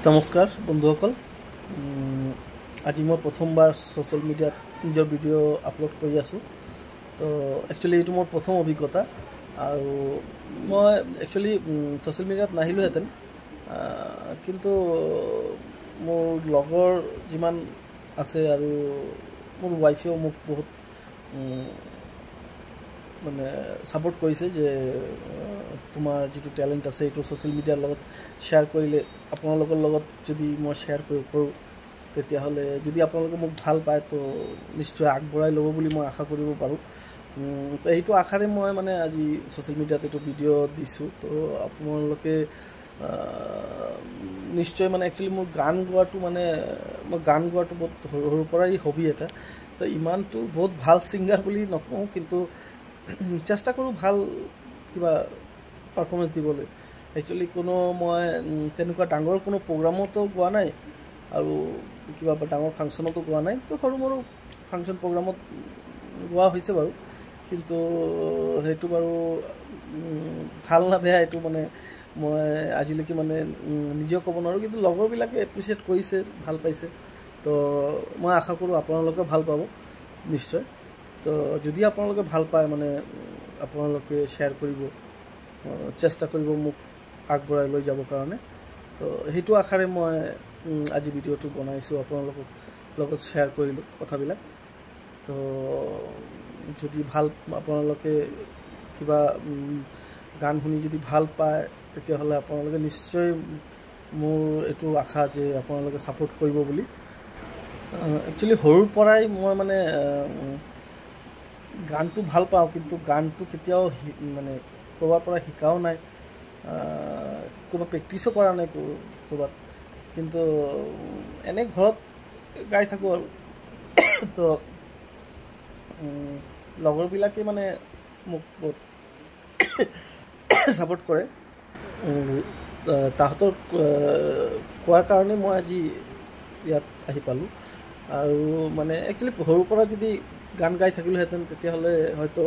নমস্কাৰ বন্ধুসকল। আজি মই প্ৰথমবাৰ ছ'চিয়েল মিডিয়াত নিজৰ ভিডিঅ' আপলোড কৰি আছোঁ। তো একচুৱেলি এইটো মোৰ প্ৰথম অভিজ্ঞতা আৰু মই একচুৱেলি ছ'চিয়েল মিডিয়াত নাহিলোহেঁতেন, কিন্তু মোৰ লগৰ যিমান আছে আৰু মোৰ ৱাইফেও মোক বহুত মানে ছাপোৰ্ট কৰিছে যে তোমাৰ যিটো টেলেণ্ট আছে এইটো ছ'চিয়েল মিডিয়াৰ লগত শ্বেয়াৰ কৰিলে, আপোনালোকৰ লগত যদি মই শ্বেয়াৰ কৰোঁ তেতিয়াহ'লে যদি আপোনালোকে মোক ভাল পায় তো নিশ্চয় আগবঢ়াই ল'ব বুলি মই আশা কৰিব পাৰোঁ। তো সেইটো আশাৰে মই মানে আজি ছ'চিয়েল মিডিয়াত এইটো ভিডিঅ' দিছোঁ। তো আপোনালোকে নিশ্চয় মানে একচুৱেলি মোৰ গান গোৱাটো মই গান গোৱাটো বহুত সৰুৰ পৰাই হবি এটা। তো ইমানটো বহুত ভাল ছিংগাৰ বুলি নকওঁ, কিন্তু চেষ্টা কৰোঁ ভাল কিবা পাৰফৰ্মেঞ্চ দিবলৈ। একচুৱেলি মই তেনেকুৱা ডাঙৰ কোনো প্ৰগ্ৰামতো গোৱা নাই আৰু কিবা ডাঙৰ ফাংচনতো গোৱা নাই। তো সৰু সৰু ফাংচন প্ৰগ্ৰামত গোৱা হৈছে বাৰু, কিন্তু সেইটো বাৰু ভাল না বেয়া এইটো মই আজিলৈকে নিজেও ক'ব নোৱাৰোঁ, কিন্তু লগৰবিলাকে এপ্ৰিচিয়েট কৰিছে, ভাল পাইছে। তো মই আশা কৰোঁ আপোনালোকে ভাল পাব নিশ্চয়। তো যদি আপোনালোকে ভাল পায় আপোনালোকে শ্বেয়াৰ কৰিব, চেষ্টা কৰিব মোক আগবঢ়াই লৈ যাবৰ কাৰণে। তো সেইটো আশাৰে মই আজি ভিডিঅ'টো বনাইছোঁ, আপোনালোকক লগত শ্বেয়াৰ কৰিলোঁ কথাবিলাক। তো যদি আপোনালোকে কিবা গান শুনি যদি ভাল পায় তেতিয়াহ'লে আপোনালোকে নিশ্চয় মোৰ এইটো আশা যে আপোনালোকে ছাপোৰ্ট কৰিব বুলি। একচুৱেলি সৰুৰ পৰাই মই গানটো ভাল পাওঁ, কিন্তু গানটো কেতিয়াও ক'ৰবাৰ পৰা শিকাও নাই, ক'ৰবাত প্ৰেক্টিছো কৰা নাই ক'ৰবাত, কিন্তু এনে ঘৰত গাই থাকোঁ আৰু। তো লগৰবিলাকে মোক বহুত ছাপোৰ্ট কৰে। তাহাঁতৰ কোৱাৰ কাৰণে মই আজি ইয়াত আহি পালোঁ। আৰু একচুৱেলি সৰুৰ পৰা যদি গান গাই থাকিলোহেঁতেন তেতিয়াহ'লে হয়তো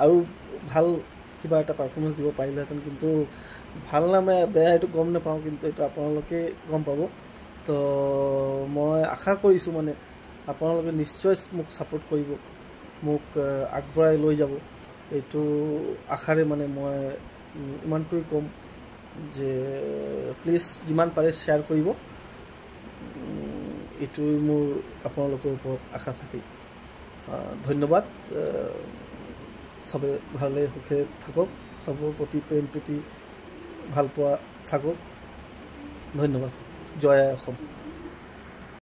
আৰু ভাল কিবা এটা পাৰফৰ্মেঞ্চ দিব পাৰিলোহেঁতেন, কিন্তু ভাল নামে বেয়া এইটো গম নাপাওঁ, কিন্তু এইটো আপোনালোকে গম পাব। তো মই আশা কৰিছোঁ আপোনালোকে নিশ্চয় মোক ছাপোৰ্ট কৰিব, মোক আগবঢ়াই লৈ যাব। এইটো আশাৰে মই ইমানটোৱে ক'ম যে প্লিজ যিমান পাৰে শ্বেয়াৰ কৰিব। এইটোৱে মোৰ আপোনালোকৰ ওপৰত আশা থাকে। ধন্যবাদ। চবে ভালে সুখে থাকক, চবৰ প্ৰতি প্ৰেম প্ৰীতি ভাল পোৱা থাকক। ধন্যবাদ। জয় আই অসম।